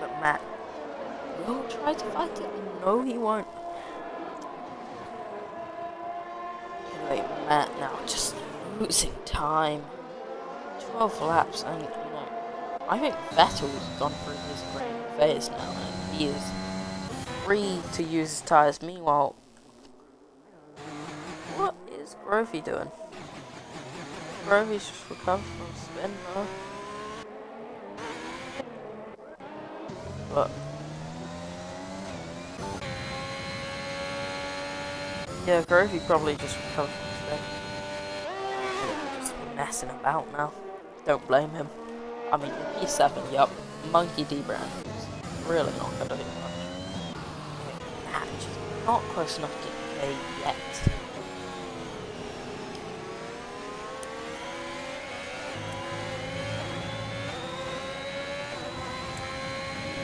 S1: But Matt will try to fight it. No, he won't. Anyway, Matt now just losing time. 12 laps, and I think Vettel's gone through his great phase now, and he is free to use his tyres. Meanwhile, what is Grovey doing? Grovey's just recovered from spin now. But yeah, Grovey probably just recovered from spin. Just messing about now. Don't blame him. I mean, P7, yup. Monkey D brand is really not gonna do much. Match not close enough to Decay yet.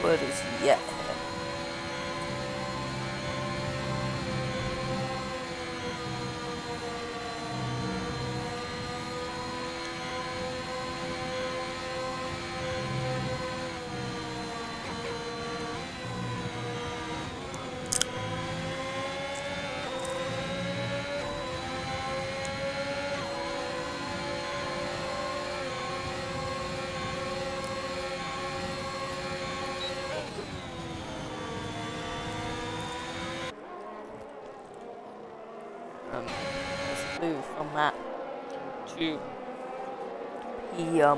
S1: What is yet here? Let's move from that to P2,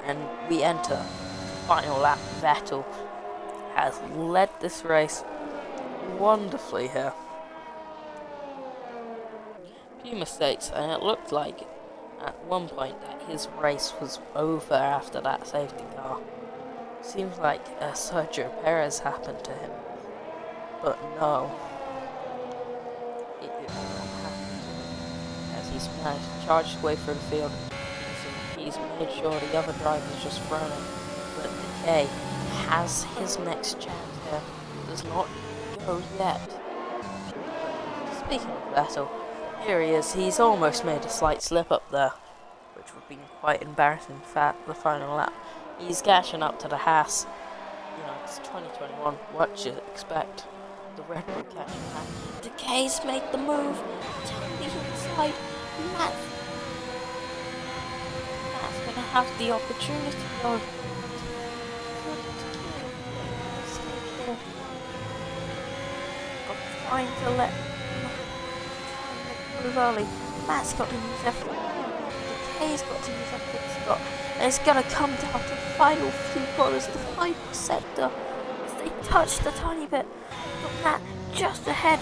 S1: and we enter final lap. Vettel has led this race wonderfully here. Few mistakes, and it looked like at one point that his race was over after that safety car. Seems like Sergio Perez happened to him, but no. As he's managed to charge his way through the field, he's made sure the other drivers just thrown him. But Decay has his next chance here. Does not go yet. Speaking of Vettel, here he is. He's almost made a slight slip up there, which would have been quite embarrassing for the final lap. He's catching up to the Haas. You know, it's 2021. What do you expect? The Red Bull catching that. Decay's made the move. Totally inside. Matt's gonna have the opportunity though. Trying to let move early. Matt's got to use F1. Decay's got to use F1. And it's gonna come down to the final few corners, the final sector. As they touch the tiny bit. But Matt just ahead.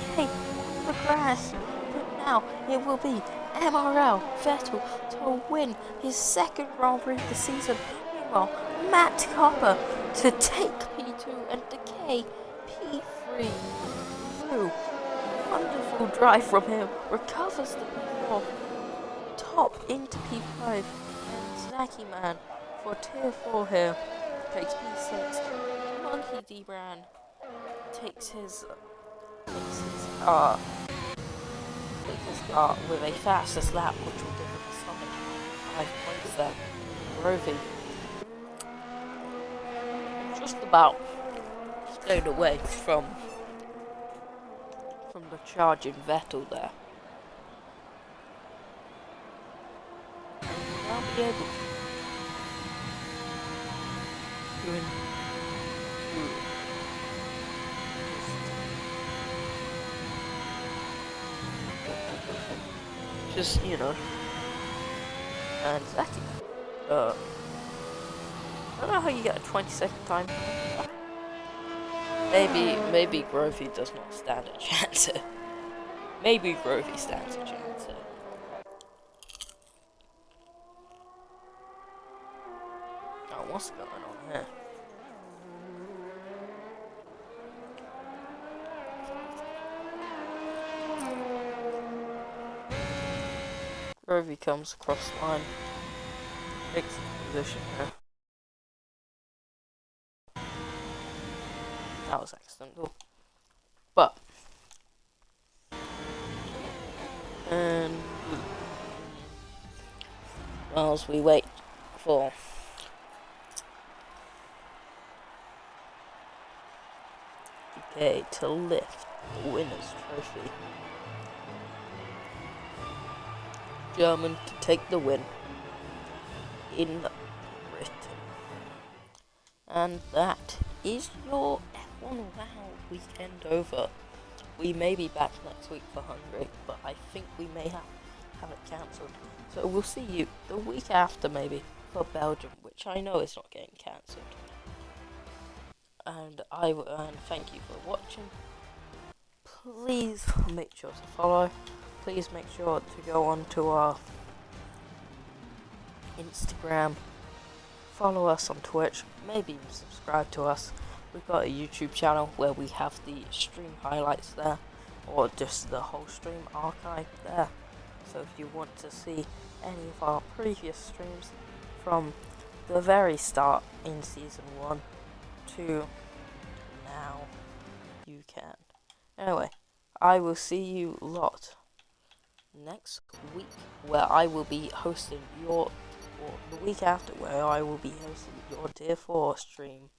S1: Decay on the grass. But now it will be MRL Vettel to win his second Grand Prix of the season. Meanwhile, Matt Copper to take P2 and Decay P3. Through. Wonderful drive from him. Recovers the P4. Top into P5. And Snacky Man for tier 4 here. Takes P6. Monkey D Brand takes his car with a fastest lap, which will give him a solid 5 points there. Grovey just about stayed away from charging Vettel there. I'll be able to just, you know, and exactly. I don't know how you get a 20-second time. Maybe Grovey does not stand a chance. Maybe Grovey stands a chance. Oh, what's going on here? Grovey comes across the line. Takes the position here. That was accidental. But and whilst we wait for DK to lift the winner's trophy, German to take the win in Britain. And that is your F1WL weekend over. We may be back next week for Hungary, but I think we may have it cancelled. So we'll see you the week after maybe for Belgium, which I know is not getting cancelled. And thank you for watching. Please make sure to follow. Please make sure to go on to our Instagram, follow us on Twitch, maybe subscribe to us. We've got a YouTube channel where we have the stream highlights there, or just the whole stream archive there. So if you want to see any of our previous streams from the very start in Season 1 to now, you can. Anyway, I will see you lot next week, where I will be hosting your, or the week after, where I will be hosting your Tier 4 stream.